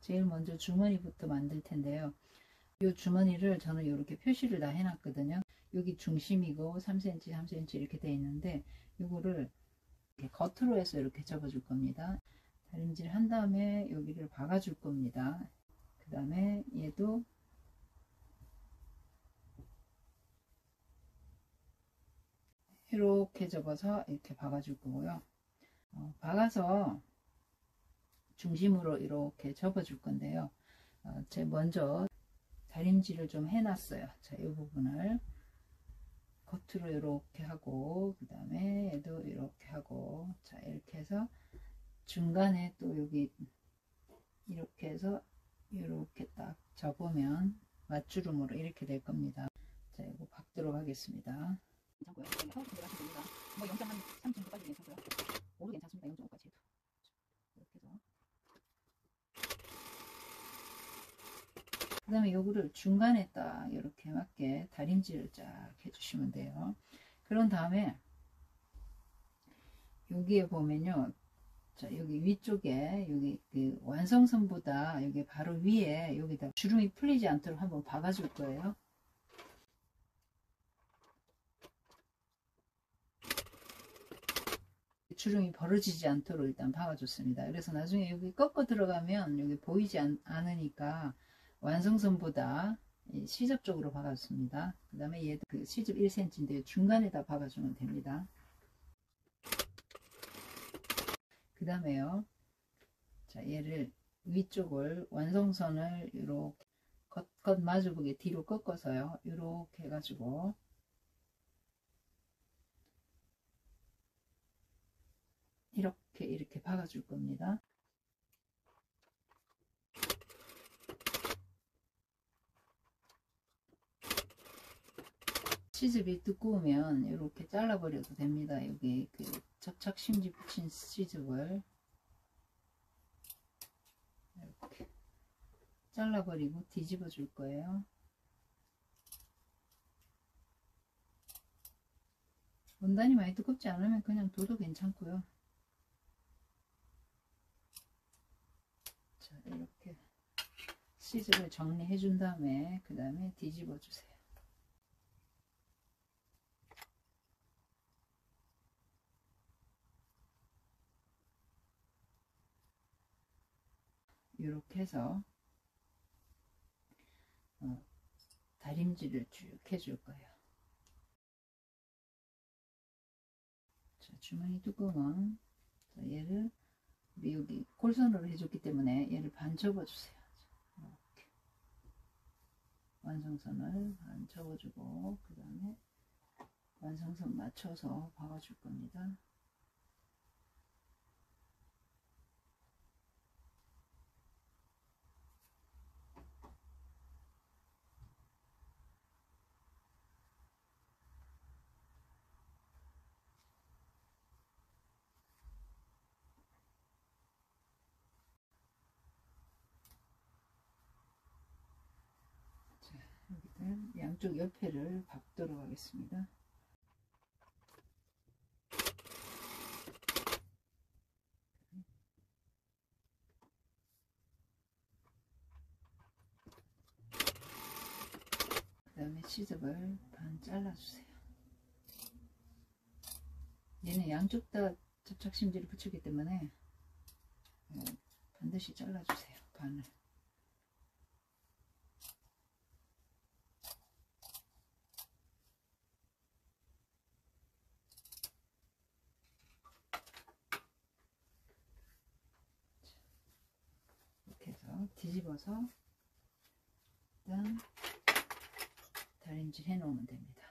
제일 먼저 주머니부터 만들 텐데요. 이 주머니를 저는 이렇게 표시를 다 해놨거든요. 여기 중심이고 3cm, 3cm 이렇게 돼 있는데 이거를 이렇게 겉으로 해서 이렇게 접어줄 겁니다. 다림질 한 다음에 여기를 박아줄 겁니다. 그 다음에 얘도 이렇게 접어서 이렇게 박아줄 거고요. 박아서 중심으로 이렇게 접어줄 건데요. 제가 먼저 다림질을 좀 해놨어요. 자, 이 부분을 겉으로 이렇게 하고, 그 다음에 얘도 이렇게 하고, 자, 이렇게 해서 중간에 또 여기 이렇게 해서 이렇게 딱 접으면 맞주름으로 이렇게 될 겁니다. 자, 이거 박도록 하겠습니다. 괜찮고요. 파우치 들어가시면 됩니다. 뭐 0.3 정도까지 괜찮고요. 5도 괜찮습니다. 0.5까지 해도. 이렇게 해서. 그 다음에 요거를 중간에 딱 이렇게 맞게 다림질을 쫙 해주시면 돼요. 그런 다음에 여기에 보면요. 자, 여기 위쪽에 여기 그 완성선보다 여기 바로 위에 여기다 주름이 풀리지 않도록 한번 박아줄 거예요. 주름이 벌어지지 않도록 일단 박아줬습니다. 그래서 나중에 여기 꺾어 들어가면 여기 보이지 않으니까 완성선보다 시접 쪽으로 박아줬습니다. 그 다음에 얘도 그 시접 1cm인데 중간에다 박아주면 됩니다. 그 다음에요. 자, 얘를 위쪽을 완성선을 이렇게 겉 마주보게 뒤로 꺾어서요. 이렇게 해가지고 이렇게 박아줄 겁니다. 시접이 두꺼우면 이렇게 잘라버려도 됩니다. 여기 그 접착심지 붙인 시접을 이렇게 잘라버리고 뒤집어 줄 거예요. 원단이 많이 두껍지 않으면 그냥 둬도 괜찮고요. 자, 이렇게 시접을 정리해 준 다음에 그 다음에 뒤집어 주세요. 이렇게 해서 다림질을 쭉 해줄 거예요. 자, 주머니 뚜껑은 얘를 우리 여기 골선으로 해줬기 때문에 얘를 반 접어주세요. 이렇게 완성선을 반 접어주고 그 다음에 완성선 맞춰서 박아줄 겁니다. 여기를 양쪽 옆에를 박도록 하겠습니다. 그 다음에 시접을 반 잘라주세요. 얘는 양쪽 다 접착심지를 붙이기 때문에 반드시 잘라주세요. 반을. 이렇게 해서 뒤집어서 일단 다림질 해 놓으면 됩니다.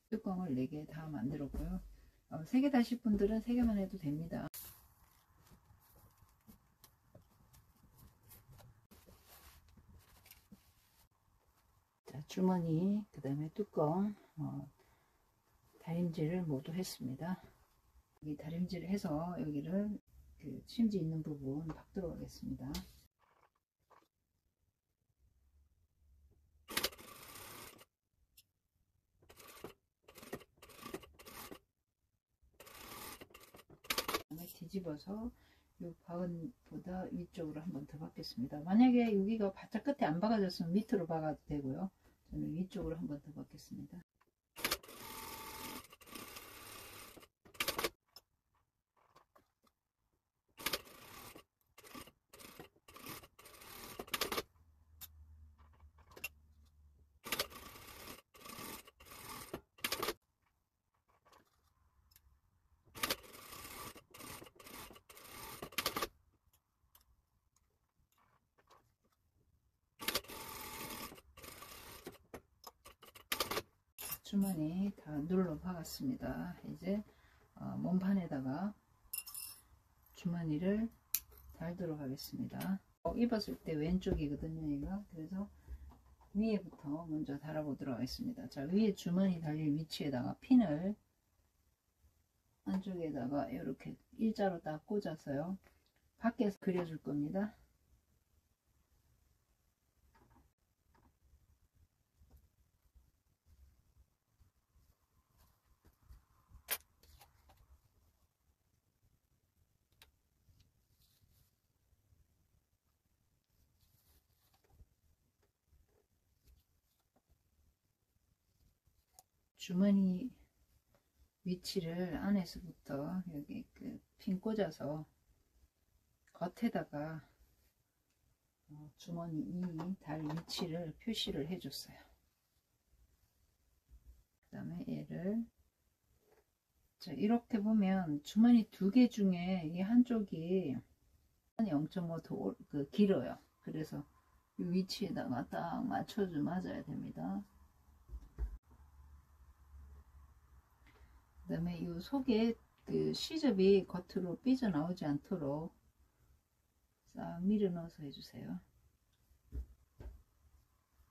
뚜껑을 4개 다 만들었고요. 3개 다실 분들은 3개만 해도 됩니다. 자, 주머니, 그 다음에 뚜껑, 다림질을 모두 했습니다. 여기 다림질을 해서 여기를 그 심지 있는 부분 박도록 하겠습니다. 뒤집어서 이 바은보다 위쪽으로 한번 더 박겠습니다. 만약에 여기가 바짝 끝에 안 박아졌으면 밑으로 박아도 되고요. 저는 위쪽으로 한번 더 박겠습니다. 주머니 다 눌러 박았습니다. 이제 몸판에다가 주머니를 달도록 하겠습니다. 입었을 때 왼쪽이거든요, 얘가. 그래서 위에부터 먼저 달아보도록 하겠습니다. 자, 위에 주머니 달릴 위치에다가 핀을 안쪽에다가 이렇게 일자로 딱 꽂아서요, 밖에서 그려줄 겁니다. 주머니 위치를 안에서부터 여기 그 핀 꽂아서 겉에다가 주머니 이 달 위치를 표시를 해줬어요. 그 다음에 얘를, 자, 이렇게 보면 주머니 두 개 중에 이 한쪽이 0.5 더 길어요. 그래서 이 위치에다가 딱 맞춰줘 맞아야 됩니다. 그 다음에 이 속에 그 시접이 겉으로 삐져나오지 않도록 싹 밀어 넣어서 해주세요.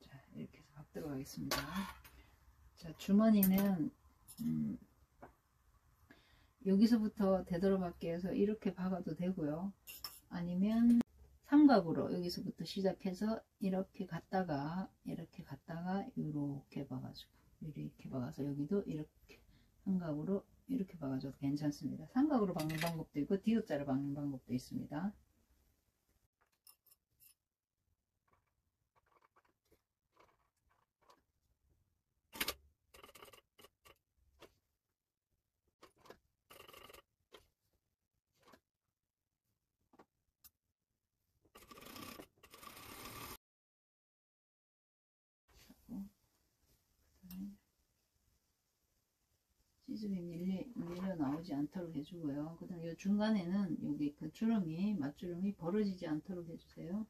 자, 이렇게 해서 박도록 하겠습니다. 자, 주머니는 여기서부터 되돌아박기 해서 이렇게 박아도 되고요. 아니면 삼각으로 여기서부터 시작해서 이렇게 갔다가 이렇게 박아가지고 이렇게 박아서 여기도 이렇게 삼각으로 이렇게 박아줘도 괜찮습니다. 삼각으로 박는 방법도 있고 디귿자로 박는 방법도 있습니다. 시접이 밀려 나오지 않도록 해주고요. 그 다음 이 중간에는 여기 그 주름이, 맞주름이 벌어지지 않도록 해주세요.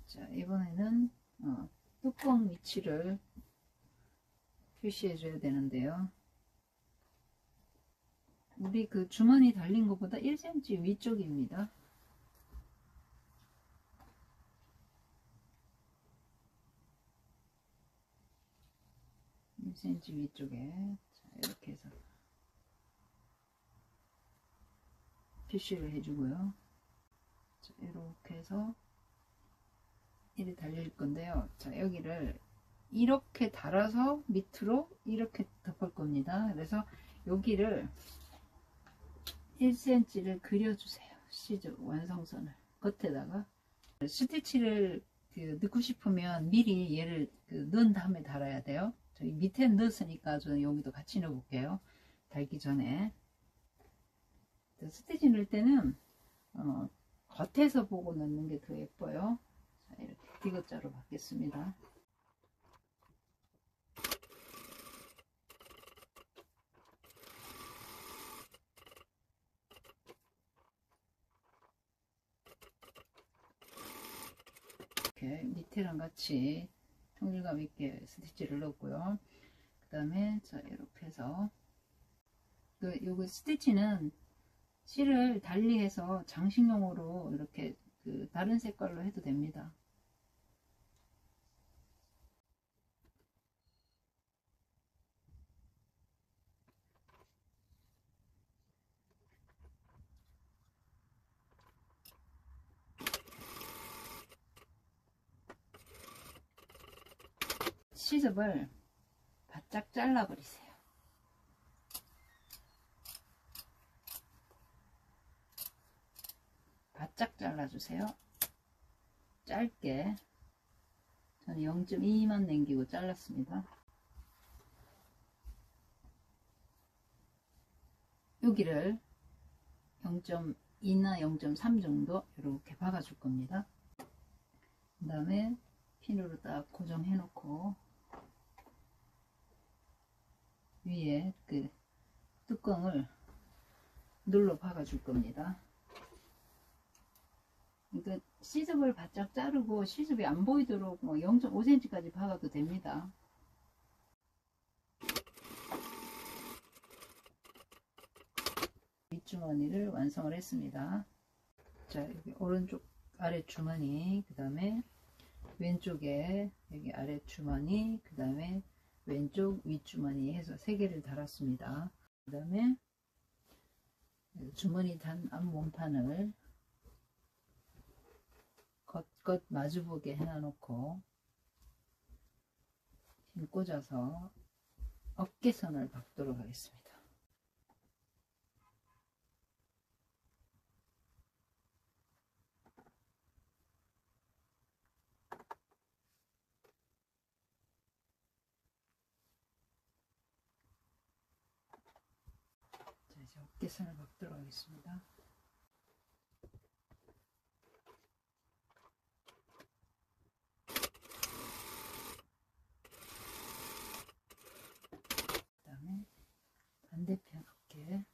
자, 이번에는 뚜껑 위치를 표시해 줘야 되는데요. 우리 그 주머니 달린 것보다 1cm 위쪽입니다. 위쪽에, 자, 이렇게 해서 표시를 해주고요. 자, 이렇게 해서 이렇게 달릴 건데요. 자, 여기를 이렇게 달아서 밑으로 이렇게 덮을 겁니다. 그래서 여기를 1cm를 그려주세요. 시접 완성선을 겉에다가 스티치를 넣고 싶으면 미리 얘를 넣은 다음에 달아야 돼요. 저기 밑에 넣었으니까 저는 여기도 같이 넣어 볼게요. 달기 전에. 스티치 넣을 때는 겉에서 보고 넣는 게 더 예뻐요. 자, 이렇게 디귿자로 받겠습니다. 이렇게 밑에랑 같이 통일감 있게 스티치를 넣었고요. 그 다음에 자, 이렇게 해서 요거 스티치는 실을 달리해서 장식용으로 이렇게 다른 색깔로 해도 됩니다. 시접을 바짝 잘라버리세요. 바짝 잘라주세요. 짧게. 저는 0.2만 남기고 잘랐습니다. 여기를 0.2나 0.3 정도 이렇게 박아줄 겁니다. 그 다음에 핀으로 딱 고정해 놓고 위에 그 뚜껑을 눌러 박아줄 겁니다. 그러니까 시접을 바짝 자르고 시접이 안 보이도록 0.5cm까지 박아도 됩니다. 윗주머니를 완성을 했습니다. 자, 여기 오른쪽 아래 주머니, 그 다음에 왼쪽에 여기 아래 주머니, 그 다음에 왼쪽 윗주머니 해서 3개를 달았습니다. 그 다음에 주머니 단 앞몸판을 겉 마주보게 해놔놓고 힘 꽂아서 어깨선을 박도록 하겠습니다. 자, 이제 어깨선을 박도록 하겠습니다. 그 다음에 반대편 어깨,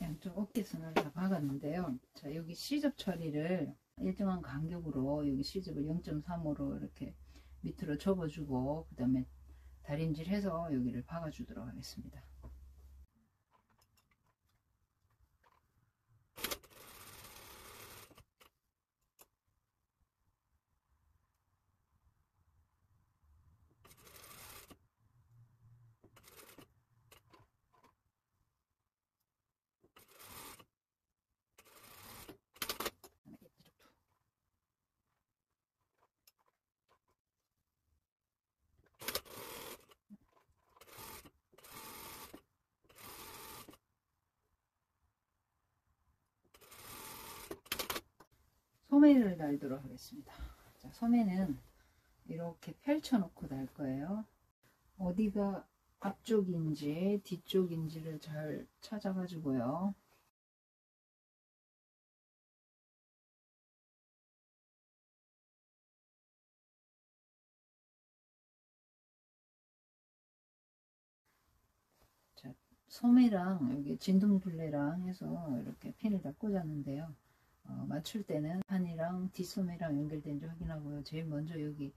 양쪽 어깨선을 다 박았는데요. 자, 여기 시접 처리를 일정한 간격으로 여기 시접을 0.3으로 이렇게 밑으로 접어주고 그 다음에 다림질 해서 여기를 박아주도록 하겠습니다. 소매를 달도록 하겠습니다. 자, 소매는 이렇게 펼쳐 놓고 달 거예요. 어디가 앞쪽인지 뒤쪽인지를 잘 찾아 가지고요. 자, 소매랑 여기 진동둘레랑 해서 이렇게 핀을 다 꽂았는데요. 맞출 때는 판이랑 뒷소매랑 연결된지 확인하고요. 제일 먼저 여기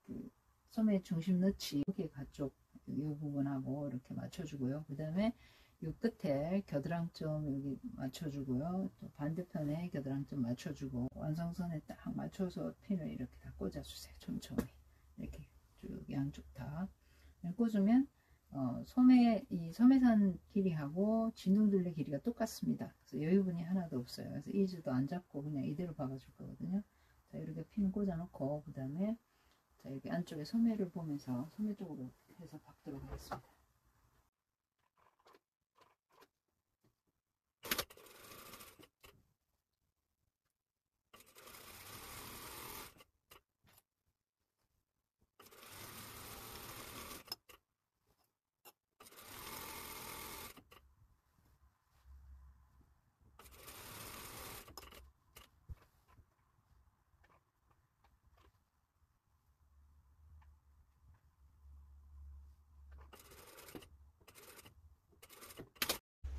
그 소매 중심 넣지 여기 가쪽 이 부분하고 이렇게 맞춰주고요. 그 다음에 이 끝에 겨드랑점 여기 맞춰주고요. 또 반대편에 겨드랑점 맞춰주고 완성선에 딱 맞춰서 핀을 이렇게 다 꽂아주세요. 촘촘히 이렇게 쭉 양쪽 다 꽂으면 이 소매산 길이하고 진동둘레 길이가 똑같습니다. 그래서 여유분이 하나도 없어요. 그래서 이즈도 안 잡고 그냥 이대로 박아줄 거거든요. 자, 이렇게 핀 꽂아 놓고 그 다음에 자, 여기 안쪽에 소매를 보면서 소매 쪽으로 해서 박도록 하겠습니다.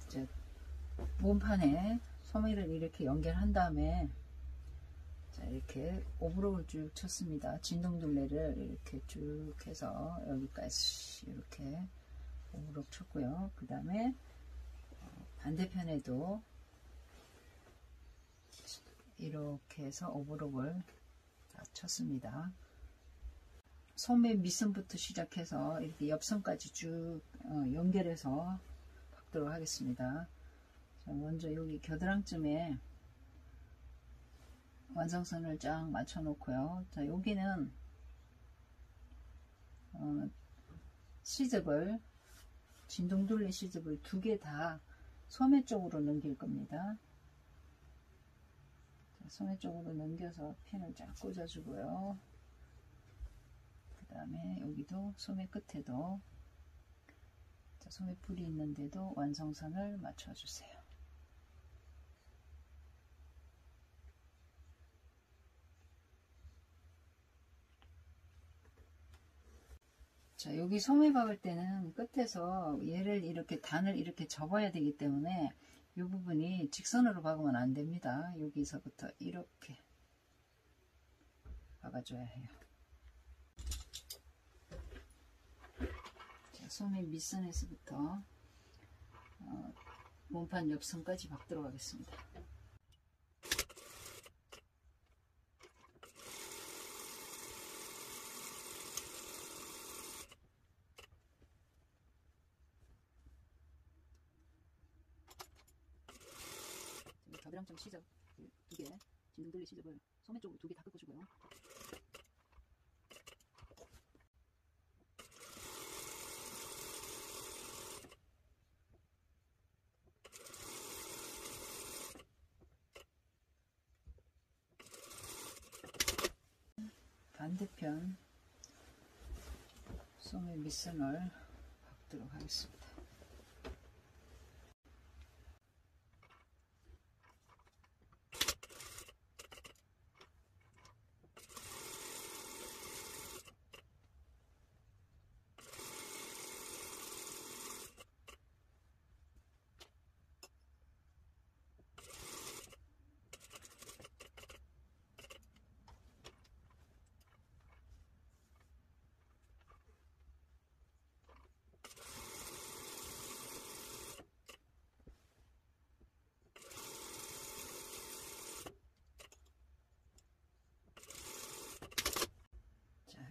이제 몸판에 소매를 이렇게 연결한 다음에 자, 이렇게 오브록을 쭉 쳤습니다. 진동둘레를 이렇게 쭉 해서 여기까지 이렇게 오브록 쳤고요. 그 다음에 반대편에도 이렇게 해서 오브록을 다 쳤습니다. 소매 밑선부터 시작해서 이렇게 옆선까지 쭉 연결해서 박도록 하겠습니다. 자, 먼저 여기 겨드랑쯤에 완성선을 쫙 맞춰 놓고요. 자, 여기는 시접을 진동둘레 시접을 2개 다 소매 쪽으로 넘길 겁니다. 자, 소매 쪽으로 넘겨서 핀을 쫙 꽂아 주고요. 그 다음에 여기도 소매 끝에도 자, 소매 뿔이 있는데도 완성선을 맞춰 주세요. 자, 여기 소매 박을 때는 끝에서 얘를 이렇게 단을 이렇게 접어야 되기 때문에 이 부분이 직선으로 박으면 안 됩니다. 여기서부터 이렇게 박아줘야 해요. 자, 소매 밑선에서부터 몸판 옆선까지 박도록 하겠습니다. 겨드랑점 시접 2개, 진동둘레 시접을 소매 쪽으로 2개 다 꺾어주고요. 반대편 소매 밑선을 박도록 하겠습니다.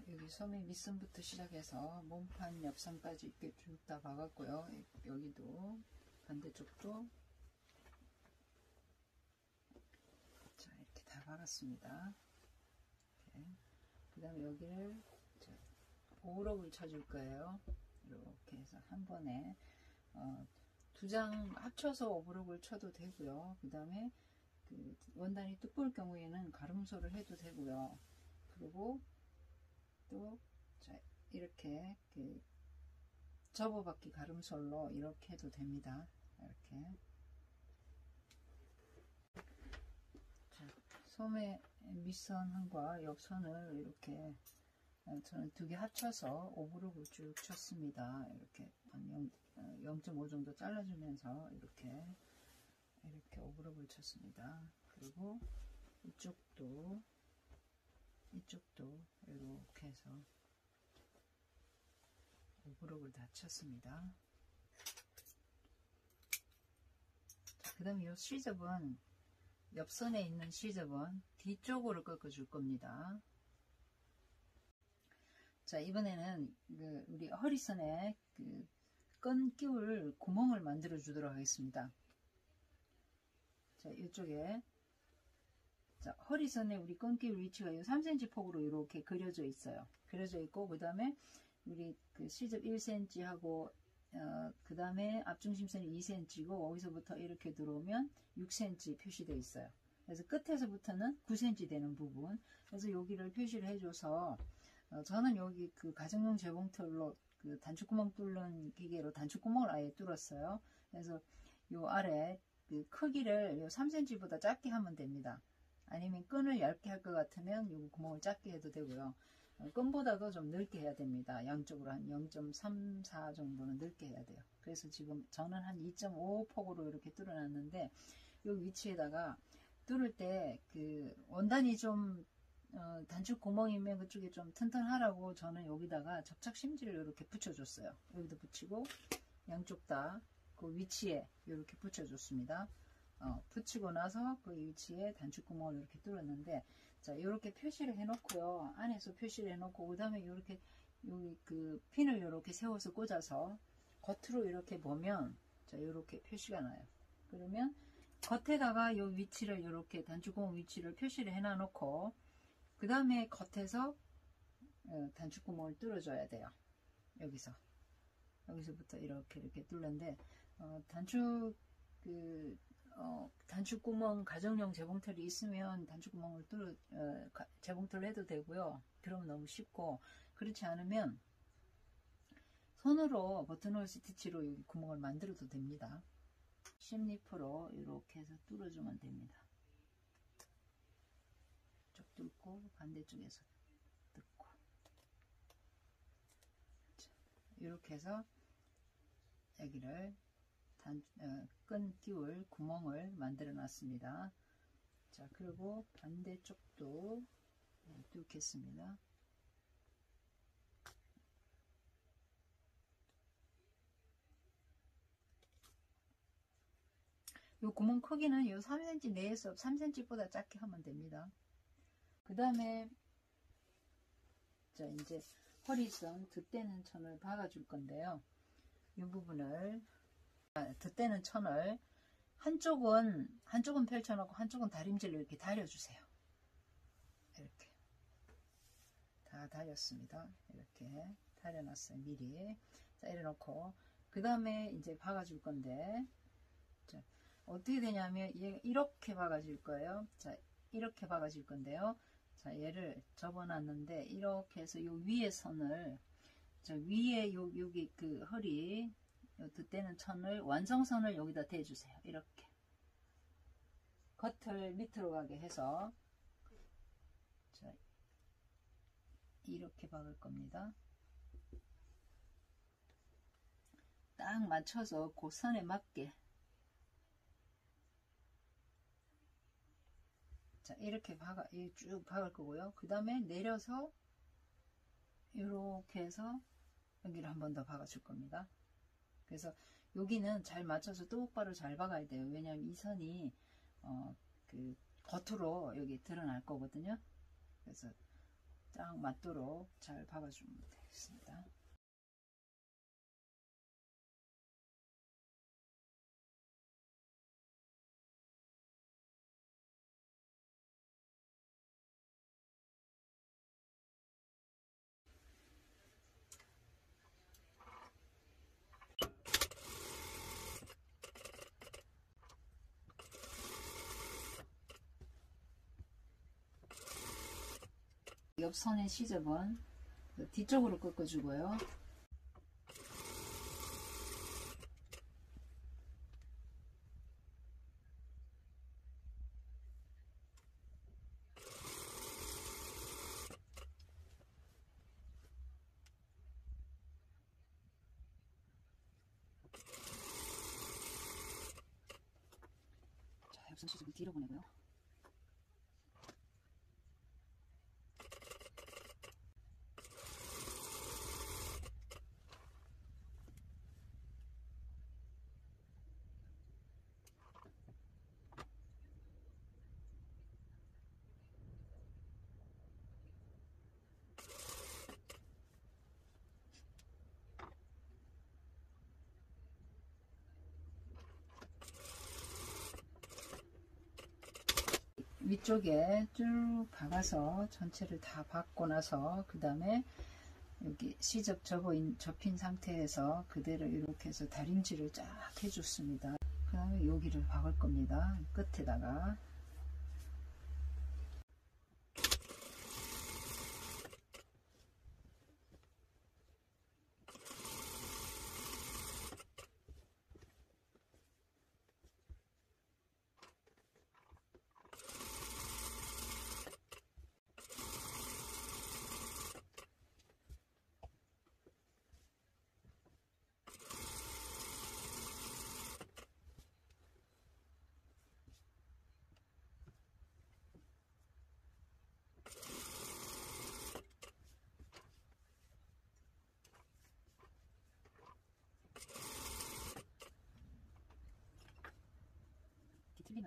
여기 소매 밑선부터 시작해서 몸판 옆선까지 이렇게 쭉 다 박았고요. 여기도 반대쪽도 자 이렇게 다 박았습니다. 그 다음에 여기를 오브록을 쳐줄 거예요. 이렇게 해서 한 번에 2장 합쳐서 오브록을 쳐도 되고요. 그 다음에 그 원단이 두꺼울 경우에는 가름소를 해도 되고요. 그리고 또 자, 이렇게 접어박기 가름솔로 이렇게 해도 됩니다. 이렇게 자, 소매 밑선과 옆선을 이렇게 저는 2개 합쳐서 오브록을 쭉 쳤습니다. 이렇게 한 0.5 정도 잘라주면서 이렇게 오브록을 쳤습니다. 그리고 이쪽도 이렇게 해서 오브록을 다 쳤습니다. 그 다음에 이 시접은 옆선에 있는 시접은 뒤쪽으로 꺾어 줄 겁니다. 자, 이번에는 우리 허리선에 끈 끼울 구멍을 만들어 주도록 하겠습니다. 자, 이쪽에 자, 허리선에 우리 끈 끼울 위치가 3cm 폭으로 이렇게 그려져 있어요. 그려져 있고, 그 다음에 우리 시접 1cm 하고, 그 다음에 앞중심선이 2cm고, 거기서부터 이렇게 들어오면 6cm 표시되어 있어요. 그래서 끝에서부터는 9cm 되는 부분. 그래서 여기를 표시를 해줘서, 저는 여기 가정용 재봉틀로 단축구멍 뚫는 기계로 단축구멍을 아예 뚫었어요. 그래서 요 아래 크기를 요 3cm보다 작게 하면 됩니다. 아니면 끈을 얇게 할 것 같으면 이 구멍을 작게 해도 되고요. 끈보다도 좀 넓게 해야 됩니다. 양쪽으로 한 0.34 정도는 넓게 해야 돼요. 그래서 지금 저는 한 2.5 폭으로 이렇게 뚫어놨는데 이 위치에다가 뚫을 때 원단이 좀 단축 구멍이면 그쪽에 좀 튼튼하라고 저는 여기다가 접착 심지를 이렇게 붙여줬어요. 여기도 붙이고 양쪽 다 그 위치에 이렇게 붙여줬습니다. 붙이고 나서 그 위치에 단축 구멍을 이렇게 뚫었는데, 자, 이렇게 표시를 해놓고요. 안에서 표시를 해놓고, 그 다음에 이렇게 여기 그 핀을 이렇게 세워서 꽂아서 겉으로 이렇게 보면, 자, 이렇게 표시가 나요. 그러면 겉에다가 이 위치를 이렇게 단축 구멍 위치를 표시를 해놔놓고, 그 다음에 겉에서 단축 구멍을 뚫어줘야 돼요. 여기서부터 이렇게 뚫는데, 단축 구멍 가정용 재봉틀이 있으면 단축 구멍을 재봉틀을 해도 되고요. 그러면 너무 쉽고, 그렇지 않으면 손으로 버튼홀 스티치로 여기 구멍을 만들어도 됩니다. 심리프로 이렇게 해서 뚫어주면 됩니다. 쭉 뚫고 반대쪽에서 뚫고, 이렇게 해서 여기를 끈 끼울 구멍을 만들어 놨습니다. 자, 그리고 반대쪽도 뚫겠습니다. 이 구멍 크기는 이 3cm 내에서 3cm보다 작게 하면 됩니다. 그 다음에 자, 이제 허리선 덧대는 천을 박아줄 건데요. 이 부분을 덧대는 천을 한쪽은 펼쳐놓고 한쪽은 다림질로 이렇게 다려주세요. 이렇게 다 다렸습니다. 이렇게 다려놨어요. 미리. 자, 이래놓고 그 다음에 이제 박아줄 건데, 자, 어떻게 되냐면 이렇게 박아줄 거예요. 자, 이렇게 박아줄 건데요. 자, 얘를 접어놨는데 이렇게 해서 요 위에 선을, 자, 위에 여기 그 허리 요 덧대는 천을 완성선을 여기다 대주세요. 이렇게 겉을 밑으로 가게 해서, 자, 이렇게 박을 겁니다. 딱 맞춰서 그 선에 맞게, 자, 이렇게 쭉 박을 거고요. 그 다음에 내려서 이렇게 해서 여기를 한 번 더 박아줄 겁니다. 그래서 여기는 잘 맞춰서 똑바로 잘 박아야 돼요. 왜냐하면 이 선이 그 겉으로 여기 드러날 거거든요. 그래서 딱 맞도록 잘 박아주면 되겠습니다. 옆선의 시접은 뒤쪽으로 꺾어주고요. 자, 옆선 시접을 뒤로 보내고요. 위쪽에 쭉 박아서 전체를 다 박고 나서, 그 다음에 여기 시접 접힌 상태에서 그대로 이렇게 해서 다림질을 쫙 해줬습니다. 그 다음에 여기를 박을 겁니다. 끝에다가.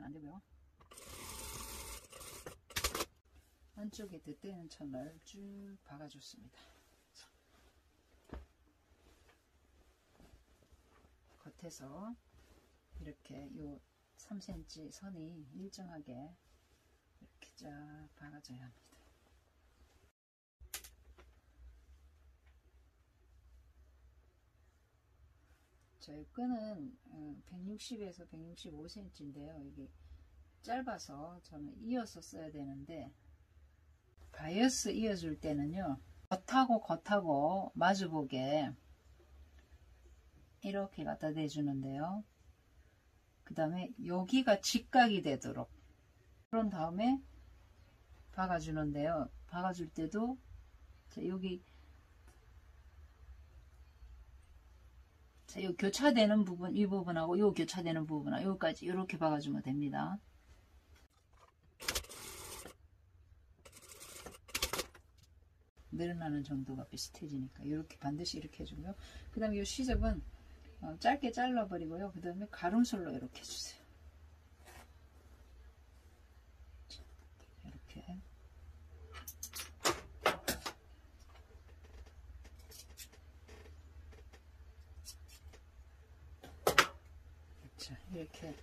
안 되고요. 안쪽에 덧대는 천을 쭉 박아줬습니다. 겉에서 이렇게 요 3cm 선이 일정하게 이렇게 쫙 박아줘야 합니다. 저희 끈은 160에서 165cm인데요. 이게 짧아서 저는 이어서 써야 되는데, 바이어스 이어줄 때는요, 겉하고 마주보게 이렇게 갖다 대주는데요. 그 다음에 여기가 직각이 되도록, 그런 다음에 박아주는데요. 박아줄 때도 여기 요 교차되는 부분, 이 부분하고 요 교차되는 부분하고 여기까지 이렇게 박아주면 됩니다. 늘어나는 정도가 비슷해지니까 이렇게 반드시 이렇게 해주고요. 그 다음에 이 시접은 짧게 잘라버리고요. 그 다음에 가름술로 이렇게 해주세요. 이렇게. 그렇죠. 이렇게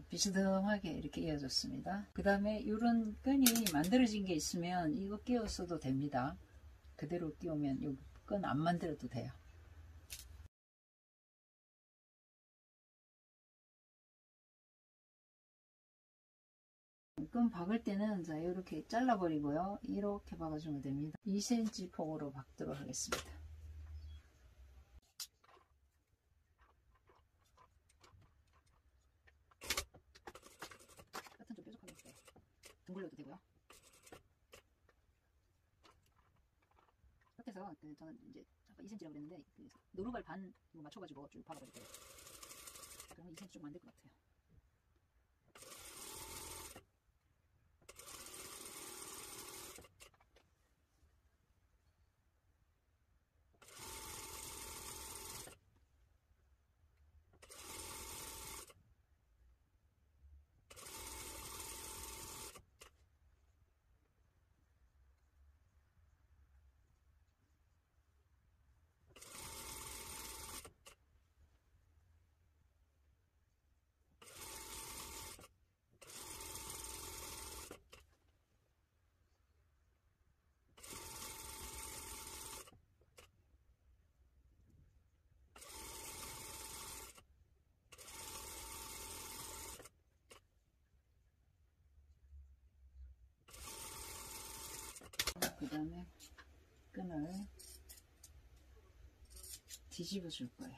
비스듬하게 이렇게 이어졌습니다. 그 다음에 이런 끈이 만들어진 게 있으면 이거 끼웠어도 됩니다. 그대로 끼우면 이 끈 안 만들어도 돼요. 끈 박을 때는 자 이렇게 잘라버리고요. 이렇게 박아주면 됩니다. 2cm 폭으로 박도록 하겠습니다. 끝은 좀 뾰족하게 이렇게 둥글려도 되고요. 끝에서 저는 이제 아까 2cm라고 그랬는데 노루발 반 맞춰가지고 쭉 박아버릴게요. 그러면 2cm 좀 만들 것 같아요. 그 다음에 끈을 뒤집어 줄 거예요.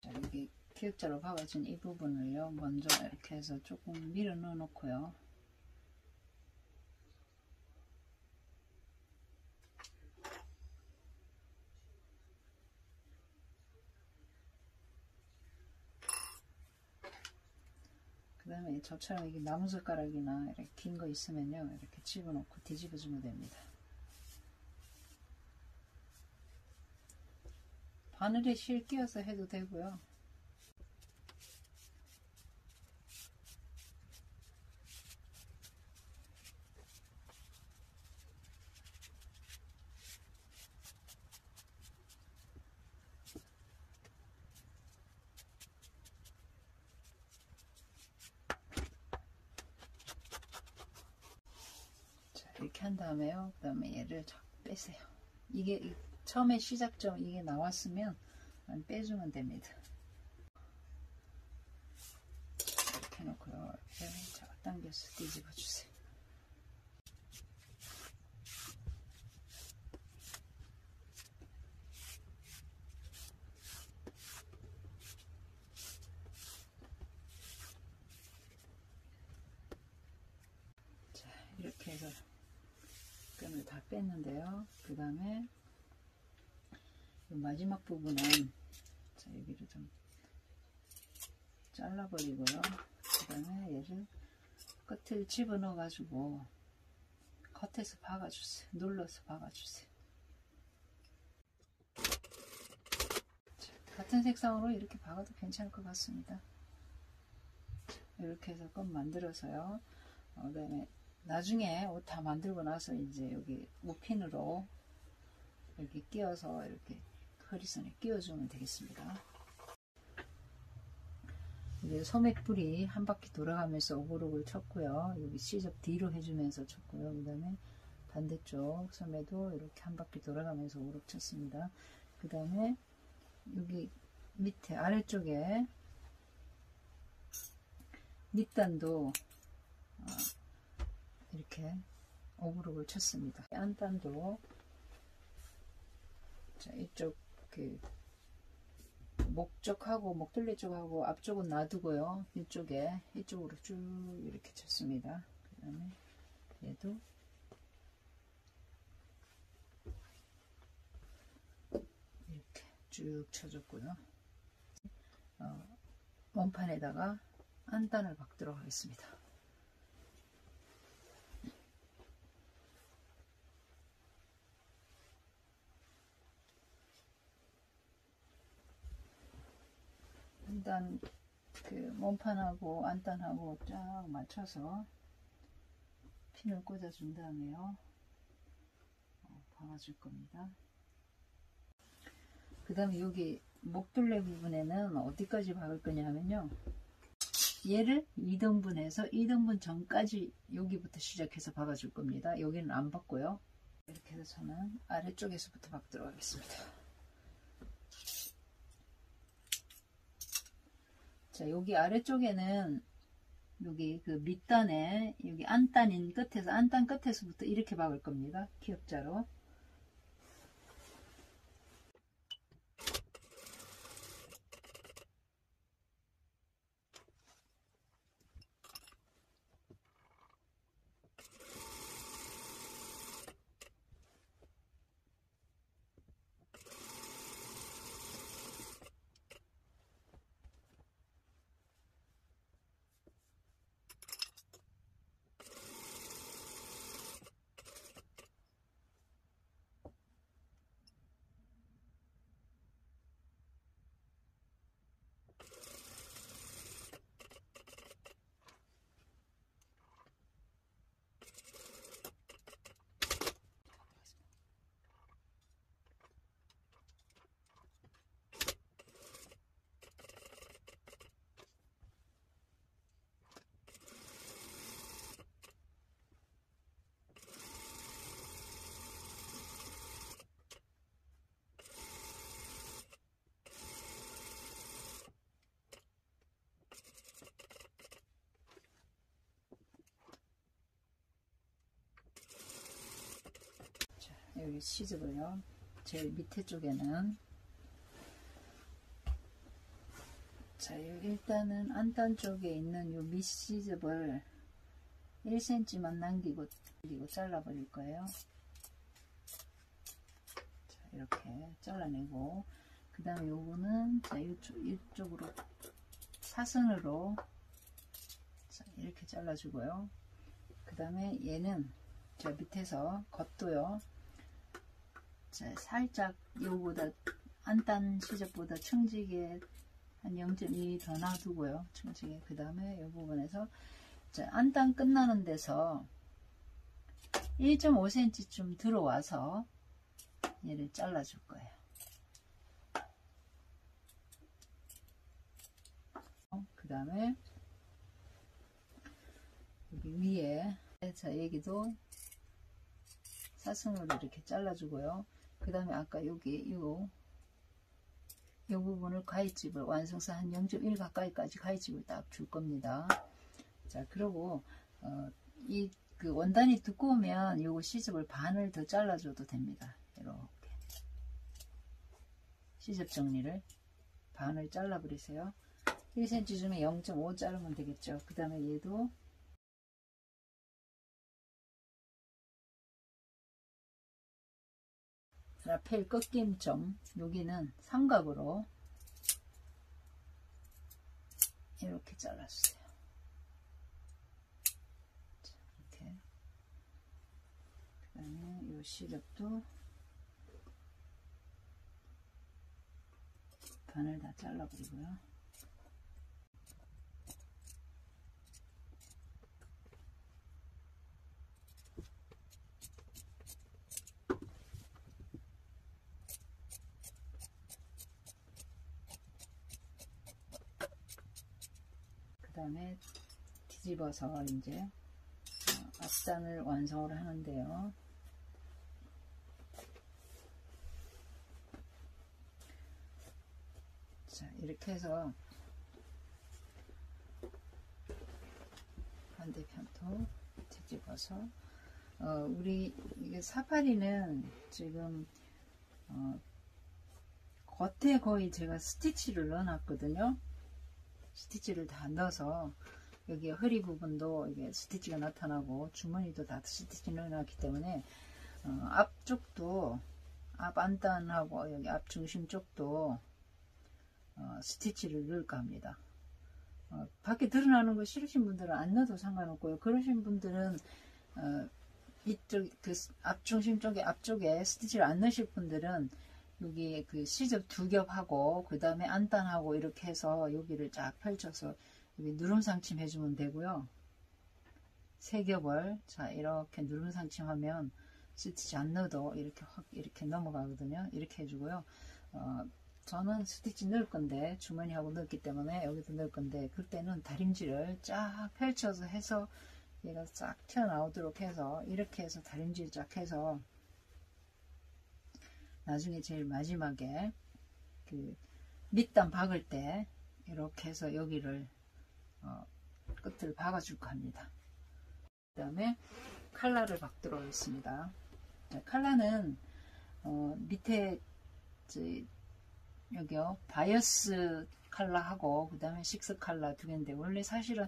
자, 여기 기역자로 박아준 이 부분을요, 먼저 이렇게 해서 조금 밀어 넣어 놓고요. 그 다음에 저처럼 이게 나무젓가락이나 이렇게 긴 거 있으면요, 이렇게 집어넣고 뒤집어 주면 됩니다. 바늘에 실 끼워서 해도 되고요. 자, 이렇게 한 다음에요. 그 다음에 얘를 쫙 빼세요. 이게 처음에 시작점 이게 나왔으면 빼주면 됩니다. 이렇게 해놓고요. 이렇게 잡아당겨서 뒤집어 주세요. 자, 이렇게 해서 끈을 다 뺐는데요. 그 다음에 마지막 부분은 자, 여기를 좀 잘라버리고요. 그 다음에 얘를 끝을 집어넣어 가지고 겉에서 박아주세요. 눌러서 박아주세요. 자, 같은 색상으로 이렇게 박아도 괜찮을 것 같습니다. 이렇게 해서 끈 만들어서요. 그다음에 나중에 옷 다 만들고 나서 이제 여기 우핀으로 이렇게 끼워서 이렇게 허리선에 끼워주면 되겠습니다. 이제 소매뿔이 한 바퀴 돌아가면서 오그룩을 쳤고요. 여기 시접 뒤로 해주면서 쳤고요. 그 다음에 반대쪽 소매도 이렇게 한 바퀴 돌아가면서 오그룩 쳤습니다. 그 다음에 여기 밑에 아래쪽에 밑단도 이렇게 오그룩을 쳤습니다. 안단도 자, 이쪽 그 목 쪽하고 목둘레 쪽하고 앞쪽은 놔두고요. 이쪽으로 쭉 이렇게 쳤습니다. 그 다음에 얘도 이렇게 쭉 쳐줬고요. 원판에다가 안단을 박도록 하겠습니다. 안단 그 몸판하고 안단하고 쫙 맞춰서 핀을 꽂아준 다음에요. 박아줄 겁니다. 그 다음에 여기 목둘레 부분에는 어디까지 박을 거냐 하면요. 얘를 2등분해서 2등분 전까지 여기부터 시작해서 박아줄 겁니다. 여기는 안 박고요. 이렇게 해서 저는 아래쪽에서부터 박도록 하겠습니다. 자, 여기 아래쪽에는 여기 그 밑단에 여기 안단인 끝에서 안단 끝에서부터 이렇게 박을 겁니다. 기역자로. 여기 시접을요. 제일 밑에 쪽에는 자, 일단은 안단 쪽에 있는 요 밑시접을 1cm만 남기고 잘라 버릴 거예요. 자, 이렇게 잘라내고 그 다음에 요거는 자, 이쪽으로 사선으로 자, 이렇게 잘라주고요. 그 다음에 얘는 저 밑에서 겉도요. 자, 살짝 요거보다 안단 시접보다 청지게 한 0.2 더 놔두고요. 청지게. 그 다음에 이 부분에서 자, 안단 끝나는 데서 1.5cm쯤 들어와서 얘를 잘라줄 거예요. 그 다음에 여기 위에 자, 여기도 사선으로 이렇게 잘라주고요. 그 다음에 아까 여기 요 부분을 가위집을 완성사 한 0.1 가까이까지 가위집을 딱 줄 겁니다. 자, 그리고 이 그 원단이 두꺼우면 요거 시접을 반을 더 잘라줘도 됩니다. 이렇게 시접 정리를 반을 잘라 버리세요. 1cm 중에 0.5 자르면 되겠죠. 그 다음에 얘도 라펠 꺾임점 여기는 삼각으로 이렇게 잘라주세요. 자, 이렇게 그 다음에 이 시접도 반을 다 잘라버리고요. 다음에 뒤집어서 이제 앞단을 완성을 하는데요. 자, 이렇게 해서 반대편도 뒤집어서 우리 이게 사파리는 지금 겉에 거의 제가 스티치를 넣어놨거든요. 스티치를 다 넣어서 여기 허리 부분도 이게 스티치가 나타나고 주머니도 다 스티치 넣어놨기 때문에 앞쪽도 앞 안단하고 여기 앞 중심 쪽도 스티치를 넣을까 합니다. 밖에 드러나는 거 싫으신 분들은 안 넣어도 상관없고요. 그러신 분들은 이쪽 그 앞중심 쪽에 앞쪽에 스티치를 안 넣으실 분들은 여기 그 시접 두 겹하고 그 다음에 안단하고 이렇게 해서 여기를 쫙 펼쳐서 여기 누름상침 해주면 되고요. 세 겹을 자 이렇게 누름상침하면 스티치 안 넣어도 이렇게 확 이렇게 넘어가거든요. 이렇게 해주고요. 저는 스티치 넣을 건데 주머니하고 넣었기 때문에 여기도 넣을 건데 그때는 다림질을 쫙 펼쳐서 해서 얘가 싹 튀어나오도록 해서 이렇게 해서 다림질 쫙 해서 나중에 제일 마지막에 그 밑단 박을 때 이렇게 해서 여기를 끝을 박아줄까 합니다. 그 다음에 칼라를 박도록 하겠습니다. 자, 칼라는 밑에 여기요 바이어스 칼라하고 그 다음에 식스 칼라 두 개인데 원래 사실은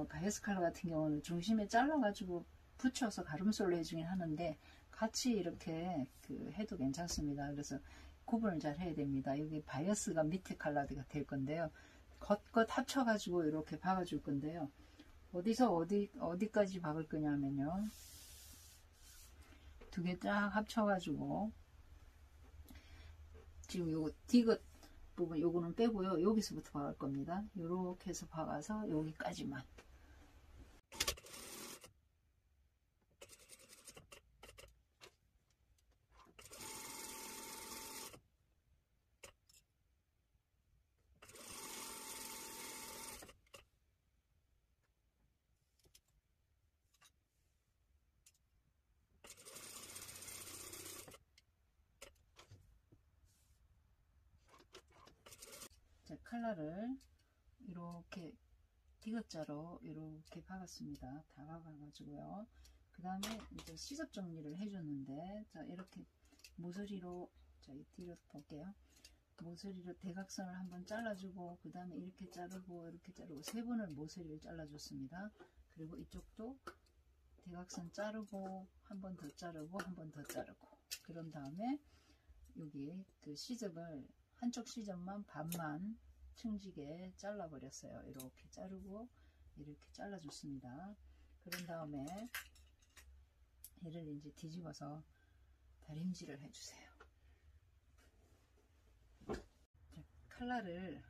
바이어스 칼라 같은 경우는 중심에 잘라 가지고 붙여서 가름솔로 해주긴 하는데 같이 이렇게 해도 괜찮습니다. 그래서 구분을 잘 해야 됩니다. 여기 바이어스가 밑에 칼라가 될 건데요. 겉 합쳐 가지고 이렇게 박아 줄 건데요. 어디서 어디까지 박을 거냐면요, 두 개 쫙 합쳐 가지고 지금 요거 디귿 부분 요거는 빼고요. 여기서부터 박을 겁니다. 요렇게 해서 박아서 여기까지만. 자, 칼라를 이렇게 디귿자로 이렇게 박았습니다. 다 박아가지고요. 그 다음에 이제 시접 정리를 해줬는데, 자, 이렇게 모서리로, 자, 이 뒤로 볼게요. 모서리로 대각선을 한번 잘라주고, 그 다음에 이렇게 자르고, 이렇게 자르고, 세 번을 모서리를 잘라줬습니다. 그리고 이쪽도 대각선 자르고, 한 번 더 자르고, 한 번 더 자르고, 그런 다음에 여기 그 시접을 한쪽 시접만 반만 층지게 잘라 버렸어요. 이렇게 자르고 이렇게 잘라 줬습니다. 그런 다음에 얘를 이제 뒤집어서 다림질을 해주세요. 자, 칼라를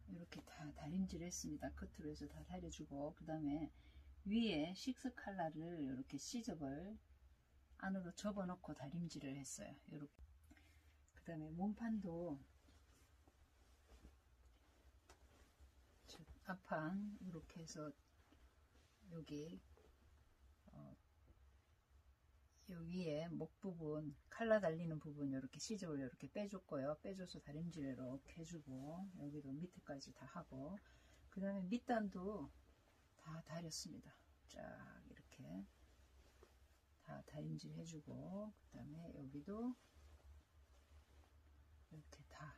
이렇게 다 다림질 했습니다. 끝으로 해서 다 다려주고, 그 다음에 위에 식스 칼라를 이렇게 시접을 안으로 접어 넣고 다림질을 했어요. 이렇게. 그 다음에 몸판도 앞판 이렇게 해서 여기 요 위에 목 부분 칼라 달리는 부분 이렇게 시접을 이렇게 빼줬고요. 빼줘서 다림질을 이렇게 해주고, 여기도 밑에까지 다 하고, 그 다음에 밑단도 다 다렸습니다. 쫙 이렇게 다 다림질 해주고, 그 다음에 여기도 이렇게 다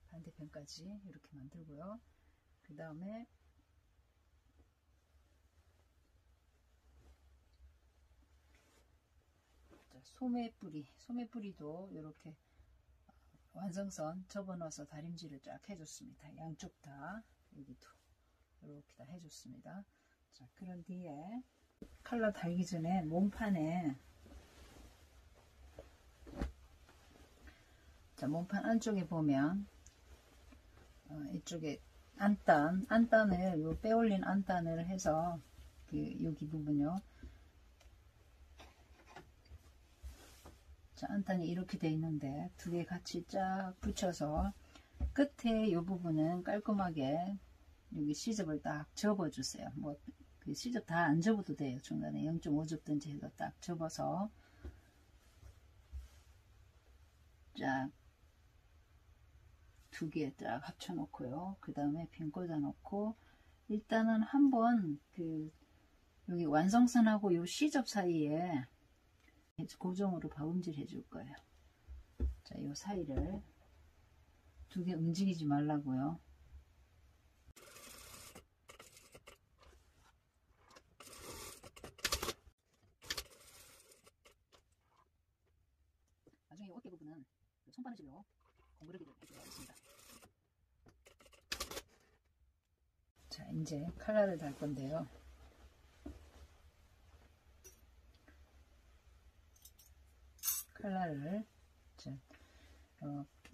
반대편까지 이렇게 만들고요. 그 다음에 소매뿌리도 이렇게 완성선 접어넣어서 다림질을 쫙 해줬습니다. 양쪽 다 여기도 이렇게 다 해줬습니다. 자, 그런 뒤에 칼라 달기 전에 몸판에, 자, 몸판 안쪽에 보면 이쪽에 안단을 요 빼올린 안단을 해서 여기 부분요. 자, 안단이 이렇게 돼 있는데 두 개 같이 쫙 붙여서 끝에 이 부분은 깔끔하게 여기 시접을 딱 접어주세요. 뭐 그 시접 다 안 접어도 돼요. 중간에 0.5접든지 해서 딱 접어서 쫙 두 개 딱 합쳐 놓고요. 그 다음에 핀 꽂아 놓고 일단은 한번 그 여기 완성선하고 요 시접 사이에 고정으로 박음질 해줄 거예요. 자, 요 사이를 두 개 움직이지 말라고요. 나중에 어깨 부분은 손바느질로 공그르기를 해주도록 하겠습니다. 자, 이제 칼날을 달 건데요. 칼날을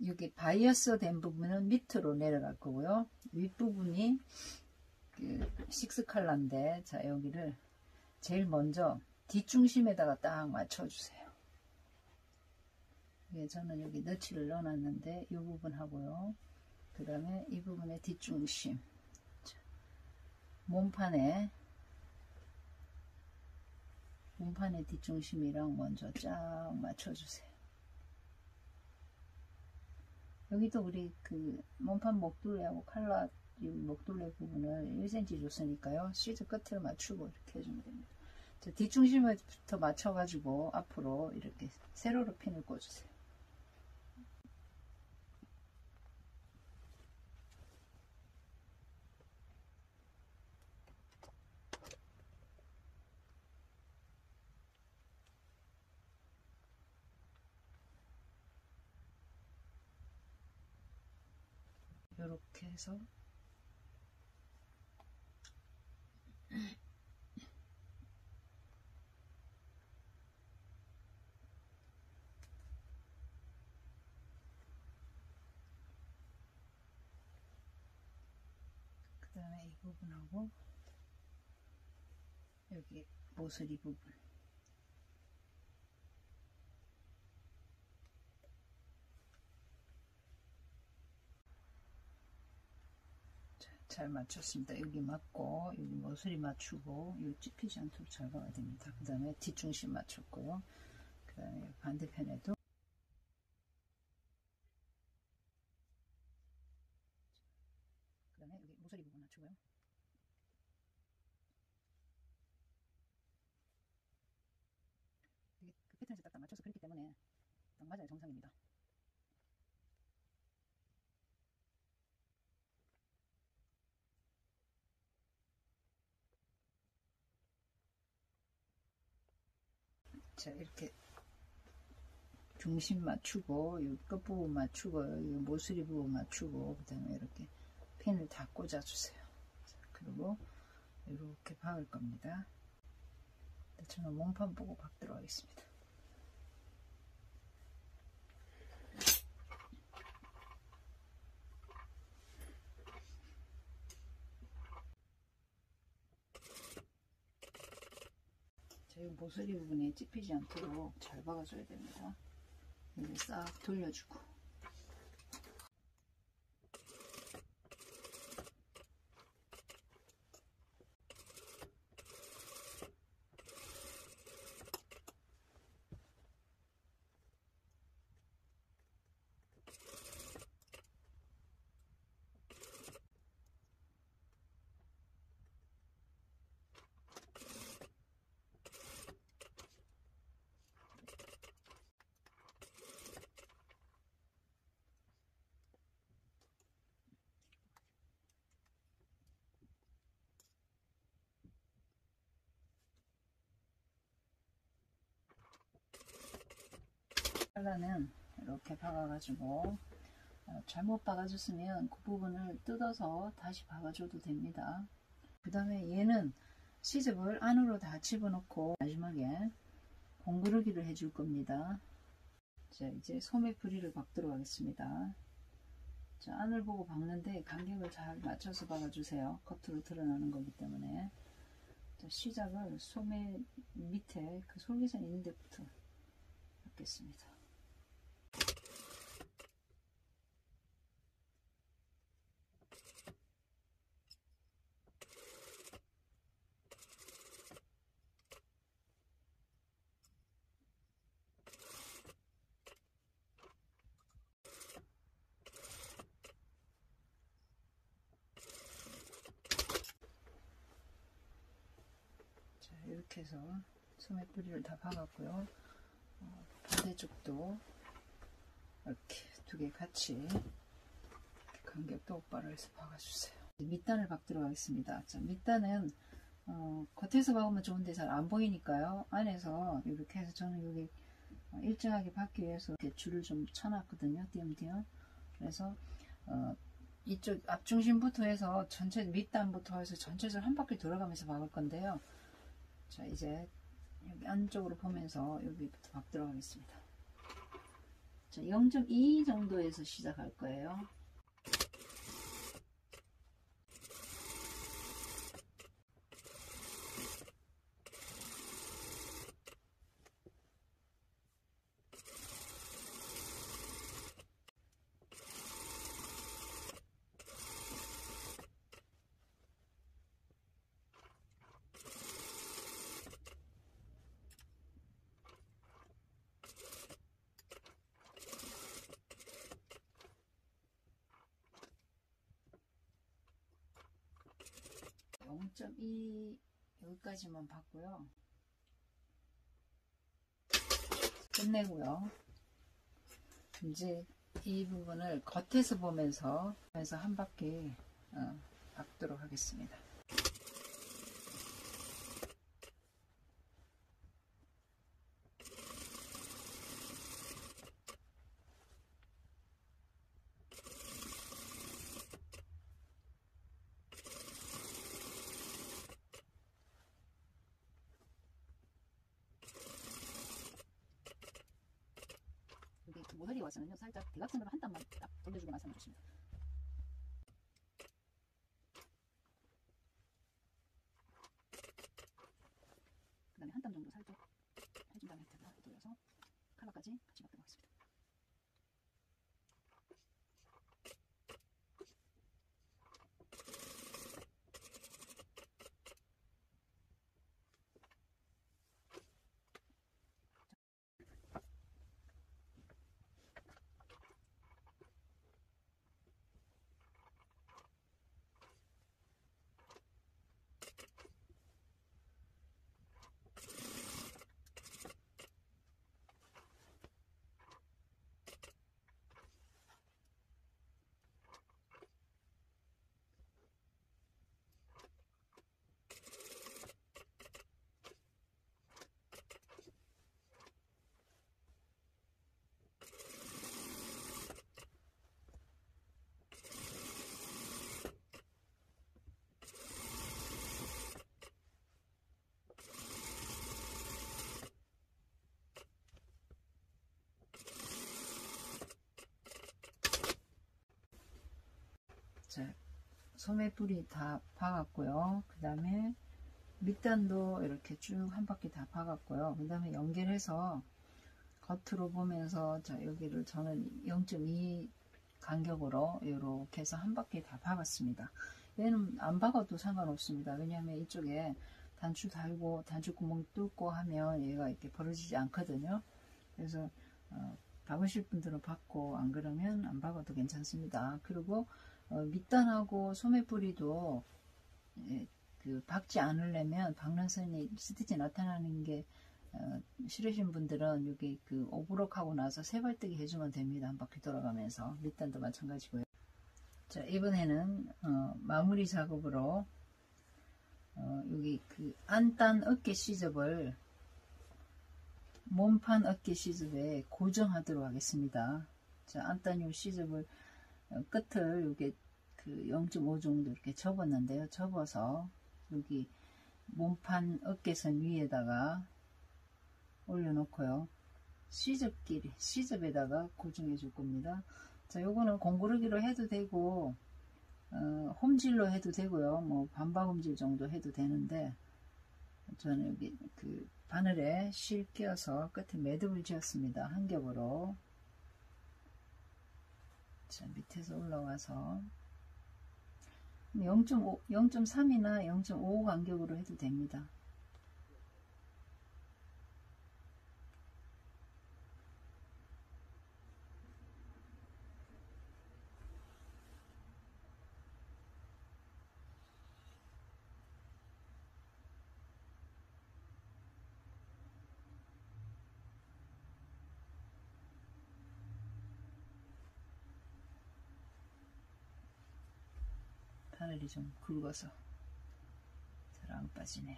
여기 바이어스 된 부분은 밑으로 내려갈 거고요. 윗부분이 그 식스 칼라인데, 자, 여기를 제일 먼저 뒷중심에다가 딱 맞춰주세요. 저는 여기 너치를 넣어놨는데 이 부분 하고요. 그 다음에 이 부분의 뒷중심, 몸판의 뒷중심이랑 먼저 쫙 맞춰주세요. 여기도 우리 그 몸판 목둘레하고 칼라 목둘레 부분을 1cm 줬으니까요. 시즈 끝을 맞추고 이렇게 해주면 됩니다. 자, 뒷중심부터 맞춰가지고 앞으로 이렇게 세로로 핀을 꽂으세요. 이렇게 해서 그 다음에 이 부분하고 여기 모서리 부분, 잘 맞췄습니다. 여기 맞고 여기 모서리 맞추고 여기 찝히지 않도록 잘 봐야 됩니다. 그 다음에 뒷중심 맞췄고요. 그 다음에 반대편에도 그 다음에 여기 모서리 부분 맞추고요. 이게 그 패턴에서 딱 맞춰서 그렸기 때문에 딱 맞아야 정상입니다. 자, 이렇게 중심 맞추고 이 끝부분 맞추고 이 모서리 부분 맞추고 그 다음에 이렇게 핀을 다 꽂아주세요. 자, 그리고 이렇게 박을 겁니다. 저는 몸판 보고 박도록 하겠습니다. 자, 이 모서리 부분에 찝히지 않도록 잘 박아줘야 됩니다. 이렇게 싹 돌려주고 칼라는 이렇게 박아가지고 잘못 박아줬으면 그 부분을 뜯어서 다시 박아줘도 됩니다. 그 다음에 얘는 시접을 안으로 다 집어넣고 마지막에 공그르기를 해줄 겁니다. 자, 이제 소매 부리를 박도록 하겠습니다. 자, 안을 보고 박는데 간격을 잘 맞춰서 박아주세요. 겉으로 드러나는 거기 때문에. 자, 시작을 소매 밑에 그 솔기선 있는 데부터 박겠습니다. 밑에서 소매뿌리를 다 박았고요. 반대쪽도 이렇게 두 개 같이 간격 똑바로 해서 박아주세요. 밑단을 박도록 하겠습니다. 자, 밑단은 겉에서 박으면 좋은데 잘 안 보이니까요. 안에서 이렇게 해서 저는 여기 일정하게 박기 위해서 이렇게 줄을 좀 쳐놨거든요. 띄엄띄엄. 그래서 이쪽 앞중심부터 해서 전체 밑단부터 해서 전체적으로 한 바퀴 돌아가면서 박을 건데요. 자, 이제 여기 안쪽으로 보면서 여기부터 박도록 하겠습니다. 자, 0.2 정도에서 시작할 거예요. (0.2) 여기까지만 봤고요. 끝내고요. 이제 이 부분을 겉에서 보면서 한 바퀴 박도록 하겠습니다. 여기 모서리 와서는요, 살짝 대각선으로 한 땀만 딱 돌려주고 나서는 좋습니다. 그 다음에 한 땀 정도 살짝 해준 다음에 돌려서 칼라까지 같이 박도록 하겠습니다. 자, 소매뿌리 다 박았고요. 그 다음에 밑단도 이렇게 쭉 한 바퀴 다 박았고요. 그 다음에 연결해서 겉으로 보면서 자, 여기를 저는 0.2 간격으로 이렇게 해서 한 바퀴 다 박았습니다. 얘는 안 박아도 상관없습니다. 왜냐하면 이쪽에 단추 달고 단추 구멍 뚫고 하면 얘가 이렇게 벌어지지 않거든요. 그래서 박으실 분들은 박고 안 그러면 안 박아도 괜찮습니다. 그리고 밑단하고 소매뿌리도 박지 않으려면 박는 선이 스티치 나타나는 게 싫으신 분들은 여기 오브록 하고 나서 세발뜨기 해주면 됩니다. 한 바퀴 돌아가면서. 밑단도 마찬가지고요. 자, 이번에는 마무리 작업으로 여기 안단 어깨 시접을 몸판 어깨 시접에 고정하도록 하겠습니다. 자, 안단용 시접을 끝을 여기 0.5 정도 이렇게 접었는데요. 접어서 여기 몸판 어깨선 위에다가 올려놓고요. 시접에다가 고정해 줄 겁니다. 자, 요거는 공구르기로 해도 되고 홈질로 해도 되고요. 뭐 반박홈질 정도 해도 되는데 저는 여기 바늘에 실 끼워서 끝에 매듭을 지었습니다. 한 겹으로. 자, 밑에서 올라와서 0.5, 0.3이나 0.5 간격으로 해도 됩니다. 바늘이 좀 굵어서 잘 안 빠지네요.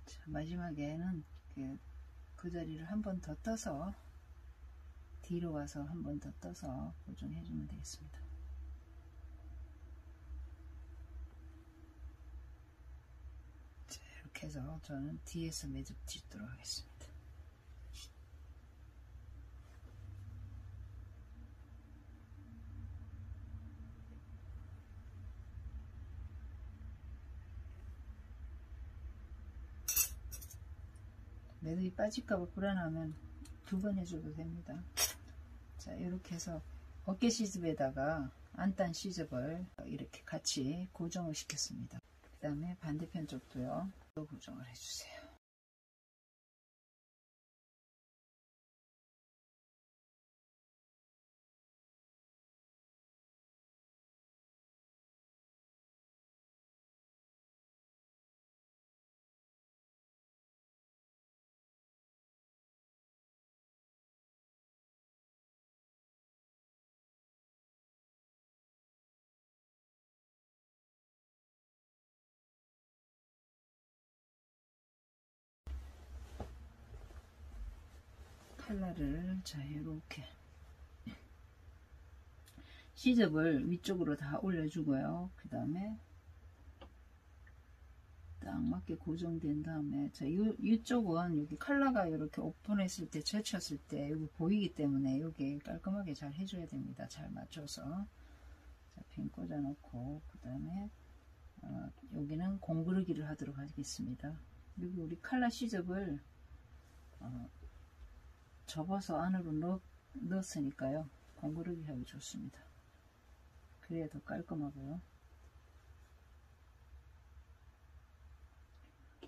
자, 마지막에는 그 자리를 한 번 더 떠서 뒤로 와서 한 번 더 떠서 고정해 주면 되겠습니다. 자, 이렇게 해서 저는 뒤에서 매듭 짓도록 하겠습니다. 매듭이 빠질까봐 불안하면 두 번 해줘도 됩니다. 자, 이렇게 해서 어깨 시접에다가 안단 시접을 이렇게 같이 고정을 시켰습니다. 그 다음에 반대편 쪽도요, 또 고정을 해주세요. 칼날을 자 이렇게 시접을 위쪽으로 다 올려주고요. 그 다음에 딱 맞게 고정된 다음에 자 이쪽은 여기 칼라가 이렇게 오픈했을 때 제쳤을 때 여기 보이기 때문에 여기 깔끔하게 잘 해줘야 됩니다. 잘 맞춰서 자, 핀 꽂아 놓고 그 다음에 여기는 공구르기를 하도록 하겠습니다. 여기 우리 칼라 시접을 접어서 안으로 넣었으니까요. 공구르기 하기 좋습니다. 그래야 더 깔끔하고요.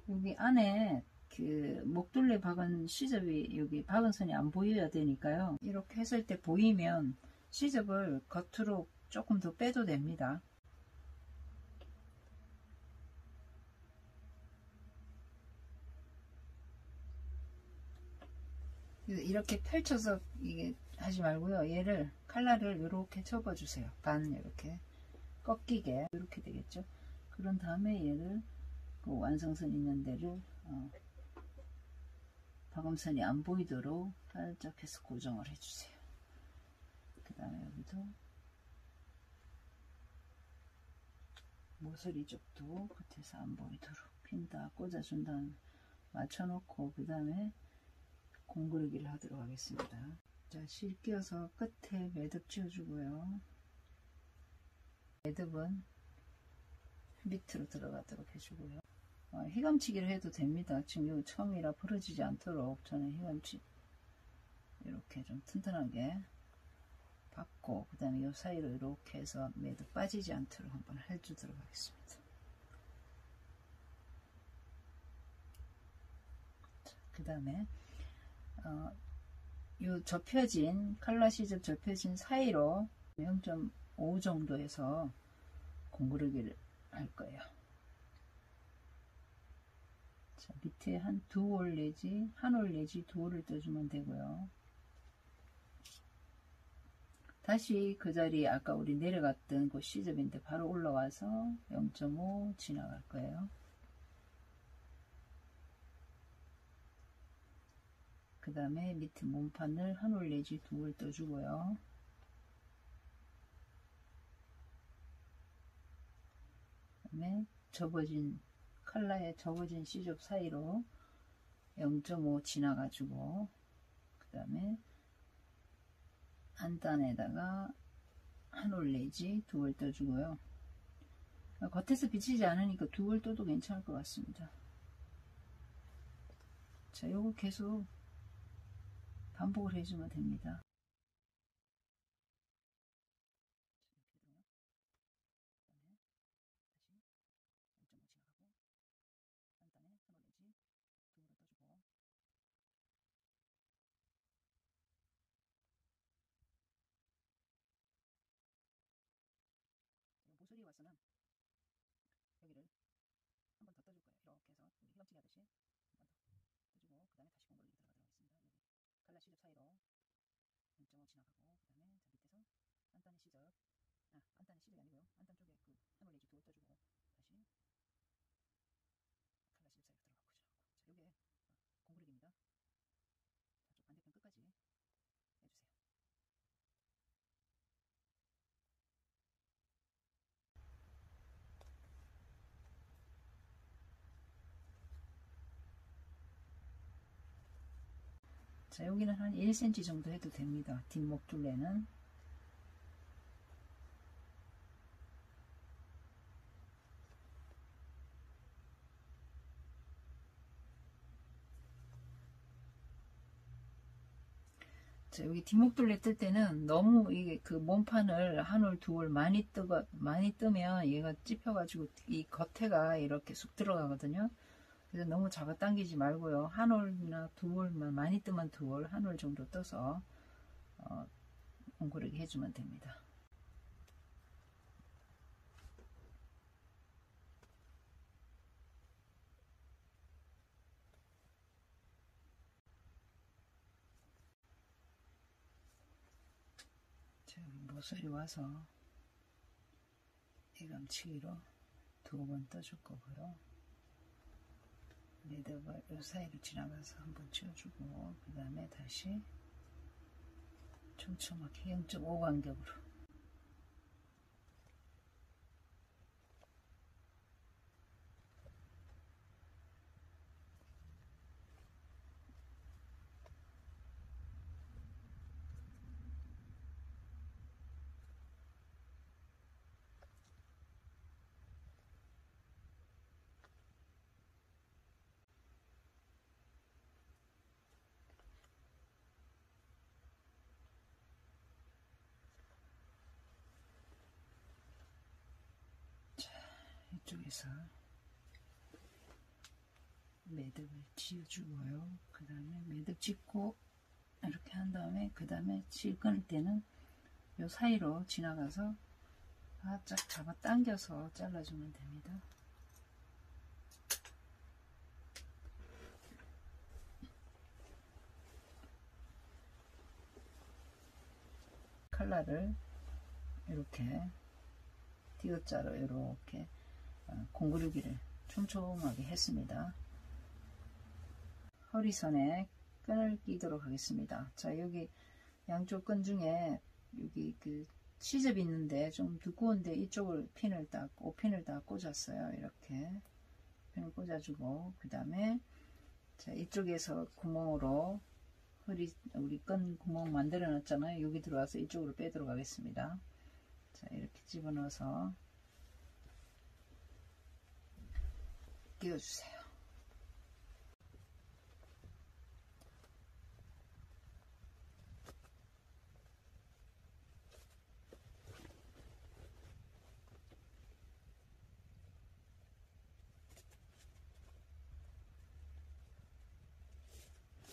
여기 안에 그 목둘레 박은 시접이 여기 박은 선이 안 보여야 되니까요. 이렇게 했을 때 보이면 시접을 겉으로 조금 더 빼도 됩니다. 이렇게 펼쳐서 이게 하지 말고요. 얘를 칼날을 이렇게 접어주세요. 반 이렇게 꺾이게 이렇게 되겠죠. 그런 다음에 얘를 그 완성선 있는 데를 박음선이 안 보이도록 살짝 해서 고정을 해주세요. 그 다음에 여기도 모서리 쪽도 끝에서 안 보이도록 핀 다 꽂아준 다음에 맞춰놓고 그 다음에 공구르기를 하도록 하겠습니다. 자, 실 끼워서 끝에 매듭 지어주고요. 매듭은 밑으로 들어가도록 해주고요. 휘감치기를 해도 됩니다. 지금 여기 처음이라 부러지지 않도록 저는 휘감치 이렇게 좀 튼튼하게 받고 그 다음에 이 사이로 이렇게 해서 매듭 빠지지 않도록 한번 해주도록 하겠습니다. 그 다음에 요 접혀진 칼라 시접 접혀진 사이로 0.5 정도에서 공구르기를 할 거예요. 자, 밑에 한 두 올 내지 한 올 내지 두 올을 떠주면 되고요. 다시 그 자리 아까 우리 내려갔던 그 시접인데 바로 올라와서 0.5 지나갈 거예요. 그 다음에 밑에 몸판을 한 올 내지 두 올 떠주고요. 그 다음에 접어진 칼라에 접어진 시접 사이로 0.5 지나가지고 그 다음에 안단에다가 한 올 내지 두 올 떠주고요. 겉에서 비치지 않으니까 두 올 떠도 괜찮을 것 같습니다. 자, 요거 계속 반복을 해주면 됩니다. 모서리에 와서는 여기를 한 번 더 떠줄 거예요. 이렇게 해서 우리 휘감치기 하듯이 한 번 더 떠주고 그 다음에 다시 공구르기 들어가도록 하겠습니다. 여기 칼라 시접 사이로 0.5 지나가고, 그 다음에 자 밑에서 안단의 시접, 안단의 시접이 아니고요, 안단 쪽에 그 한올 내지 두올 떠주고 다시 칼라 시접 사이로 들어가고 지나가고. 자, 요게 공구르기입니다. 저쪽 반대편 끝까지 해주세요. 자, 여기는 한 1cm 정도 해도 됩니다. 뒷목 둘레는. 자, 여기 뒷목 둘레 뜰 때는 너무 이게 그 몸판을 한 올, 두 올 많이 뜨면 얘가 찝혀가지고 이 겉에가 이렇게 쑥 들어가거든요. 그래서 너무 잡아당기지 말고요. 한 올이나 두 올만, 많이 뜨면 두 올, 한 올 정도 떠서 옹그르기 해주면 됩니다. 자, 여기 모서리 와서 이감치기로 두 번 떠줄 거고요. 매듭을 이 사이로 지나가서 한번 치워주고, 그 다음에 다시 촘촘하게 0.5 간격으로. 자, 이쪽에서 매듭을 지어주고요. 그 다음에 매듭 짚고 이렇게 한 다음에, 그 다음에 실 끊을 때는 요 사이로 지나가서 바짝 잡아 당겨서 잘라주면 됩니다. 칼라를 이렇게 D자로 이렇게 공구르기를 촘촘하게 했습니다. 허리선에 끈을 끼도록 하겠습니다. 자, 여기 양쪽 끈 중에 여기 그 시접이 있는데 좀 두꺼운데 이쪽을 핀을 딱, 5핀을 다 꽂았어요. 이렇게 핀을 꽂아주고, 그 다음에 자, 이쪽에서 구멍으로 우리 끈 구멍 만들어 놨잖아요. 여기 들어와서 이쪽으로 빼도록 하겠습니다. 자, 이렇게 집어넣어서 끼워주세요.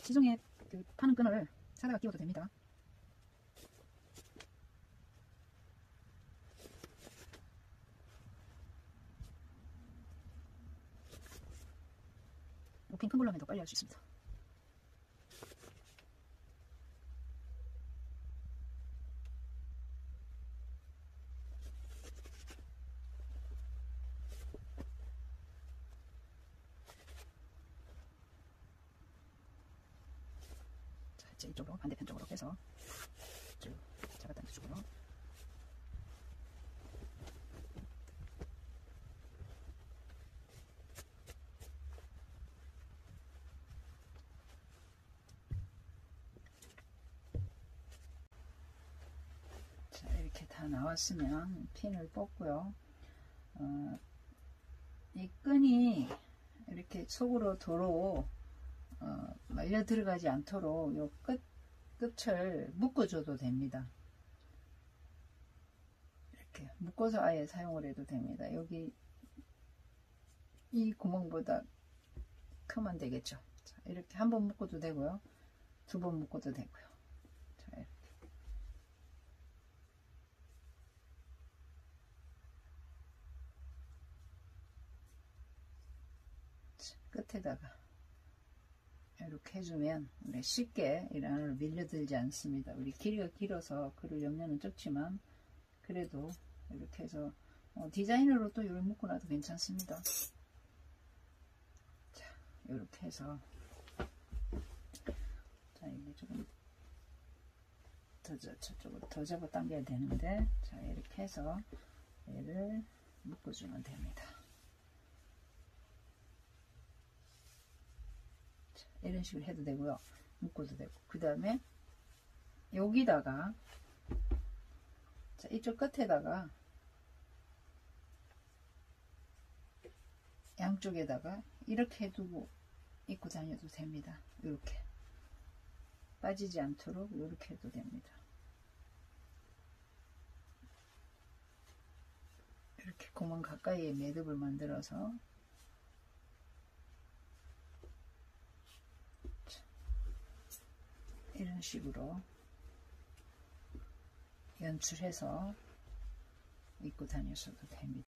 시중에 그 파는 끈을 사다가 끼워도 됩니다. 핀 큰 걸로 하면 더 빨리 할 수 있습니다. 자, 이제 이쪽으로 반대편 쪽으로 해서 쭉 잡아당겨주고요. 자, 이렇게 다 나왔으면 핀을 뽑고요. 이 끈이 이렇게 속으로 도로 말려 들어가지 않도록 요 끝을 묶어줘도 됩니다. 이렇게 묶어서 아예 사용을 해도 됩니다. 여기 이 구멍보다 크면 되겠죠. 자, 이렇게 한 번 묶어도 되고요. 두 번 묶어도 되고요. 자, 이렇게. 자, 끝에다가 이렇게 해주면 우리 쉽게 이 안으로 밀려들지 않습니다. 우리 길이가 길어서 그럴 염려는 적지만 그래도 이렇게 해서 디자인으로 또 이렇게 묶어놔도 괜찮습니다. 자, 이렇게 해서 자, 이게 조금 저쪽으로 더 잡아 당겨야 되는데, 자, 이렇게 해서 얘를 묶어주면 됩니다. 자, 이런 식으로 해도 되고요. 묶어도 되고. 그 다음에 여기다가, 자, 이쪽 끝에다가 양쪽에다가 이렇게 두고 입고 다녀도 됩니다. 이렇게 빠지지 않도록 이렇게 해도 됩니다. 이렇게 고만 가까이에 매듭을 만들어서 이런 식으로 연출해서 입고 다니셔도 됩니다.